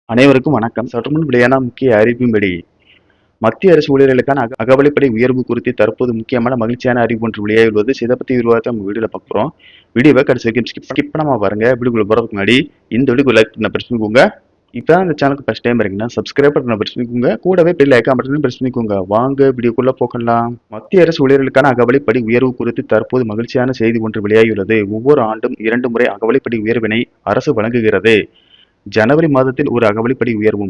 அனைவருக்கும் வணக்கம். சற்றுமுன் வெளியான முக்கிய அறிவிப்பின்படி மத்திய அரசு ஊழியர்களுக்கான அகவிலைப்படி உயர்வு குறித்து தற்போது முக்கியமான மகிழ்ச்சியான அறிவிப்பு ஒன்று வெளியாகியுள்ளது. இதை பத்தி விரிவாக நம்ம வீடியோல பார்க்குறோம். வீடியோவை கடைசி வரைக்கும் ஸ்கிப் பண்ணாம பாருங்க. வீடியோக்குள்ள போறதுக்கு முன்னாடி இந்த வீடியோ லைக் பண்ண பிரஸ் பண்ணிக்கோங்க. இப்பதான் இந்த சேனலுக்கு ஃபர்ஸ்ட் டைம் இருக்கீங்கன்னா சப்ஸ்கிரைப் பண்ண பிரஸ் பண்ணிக்கோங்க. கூடவே பெல் ஐகான் பட்டனையும் பிரஸ் பண்ணிக்கோங்க. வாங்க வீடியோக்குள்ள போகலாம். மத்திய அரசு ஊழியர்களுக்கான அகவிலைப்படி உயர்வு குறித்து தற்போது மகிழ்ச்சியான செய்தி ஒன்று வெளியாகியுள்ளது. ஒவ்வொரு ஆண்டும் 2 முறை அகவிலைப்படி உயர்வினை அரசு வழங்குகிறது. ஜனவரி மாதத்தில் ஒரு அகவிலைப்படி உயர்வும்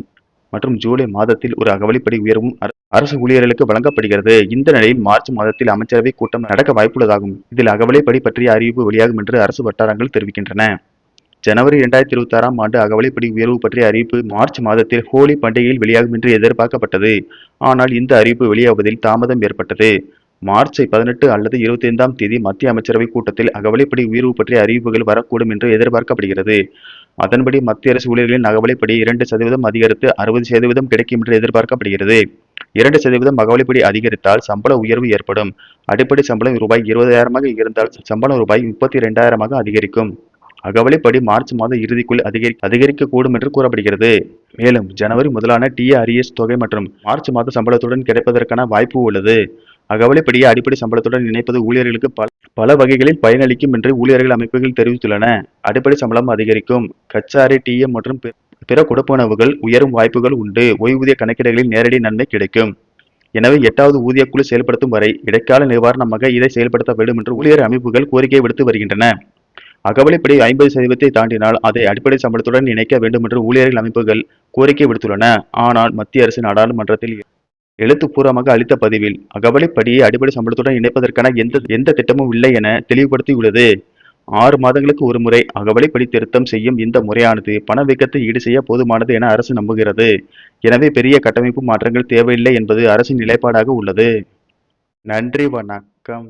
மற்றும் ஜூலை மாதத்தில் ஒரு அகவிலைப்படி உயர்வும் அரசு ஊழியர்களுக்கு வழங்கப்படுகிறது. இந்த நிலையில் மார்ச் மாதத்தில் அமைச்சரவை கூட்டம் நடக்க வாய்ப்புள்ளதாகும். இதில் அகவிலைப்படி பற்றிய அறிவிப்பு வெளியாகும் என்று அரசு வட்டாரங்கள் தெரிவிக்கின்றன. ஜனவரி 2026ஆம் ஆண்டு அகவிலைப்படி உயர்வு பற்றிய அறிவிப்பு மார்ச் மாதத்தில் ஹோலி பண்டிகையில் வெளியாகும் என்று எதிர்பார்க்கப்பட்டது. ஆனால் இந்த அறிவிப்பு வெளியாவதில் தாமதம் ஏற்பட்டது. மார்ச் 18 அல்லது 25ஆம் தேதி மத்திய அமைச்சரவை கூட்டத்தில் அகவிலைப்படி உயர்வு பற்றிய அறிவிப்புகள் வரக்கூடும் என்று எதிர்பார்க்கப்படுகிறது. அதன்படி மத்திய அரசு ஊழியர்களின் அகவிலைப்படி 2% அதிகரித்து 60% கிடைக்கும் என்று எதிர்பார்க்கப்படுகிறது. 2% அகவிலைப்படி அதிகரித்தால் சம்பள உயர்வு ஏற்படும். அடிப்படை சம்பளம் ரூபாய் 20,000 இருந்தால் சம்பளம் ரூபாய் 32,000 அதிகரிக்கும். அகவிலைப்படி மார்ச் மாத இறுதிக்குள் அதிகரிக்கக்கூடும் என்று கூறப்படுகிறது. மேலும் ஜனவரி முதலான TRS தொகை மற்றும் மார்ச் மாத சம்பளத்துடன் கிடைப்பதற்கான வாய்ப்பு உள்ளது. அகவிலைப்படியை அடிப்படை சம்பளத்துடன் இணைப்பது ஊழியர்களுக்கு பல வகைகளில் பயனளிக்கும் என்று ஊழியர்கள் அமைப்புகள் தெரிவித்துள்ளன. அடிப்படை சம்பளம் அதிகரிக்கும். கச்சாரி, TM மற்றும் பிற கொடுப்பனவுகள் உயரும் வாய்ப்புகள் உண்டு. ஓய்வூதிய கணக்கீடுகளில் நேரடி நன்மை கிடைக்கும். எனவே 8வது ஊதிய குழு செயல்படுத்தும் வரை இடைக்கால நிவாரணமாக இதை செயல்படுத்த வேண்டும் என்று ஊழியர் அமைப்புகள் கோரிக்கை விடுத்து வருகின்றன. அகவிலைப்படி 50% தாண்டினால் அதை அடிப்படை சம்பளத்துடன் இணைக்க வேண்டும் என்று ஊழியர்கள் அமைப்புகள் கோரிக்கை விடுத்துள்ளன. ஆனால் மத்திய அரசு நாடாளுமன்றத்தில் எழுத்துப்பூர்வமாக அளித்த பதிவில் அகவிலைப்படியை அடிப்படை சம்பளத்துடன் இணைப்பதற்கான எந்த திட்டமும் இல்லை என தெளிவுபடுத்தியுள்ளது. 6 மாதங்களுக்கு ஒரு முறை அகவிலைப்படி திருத்தம் செய்யும் இந்த முறையானது பணவீக்கத்தை ஈடு செய்ய போதுமானது என அரசு நம்புகிறது. எனவே பெரிய கட்டமைப்பு மாற்றங்கள் தேவையில்லை என்பது அரசின் நிலைப்பாடாக உள்ளது. நன்றி, வணக்கம்.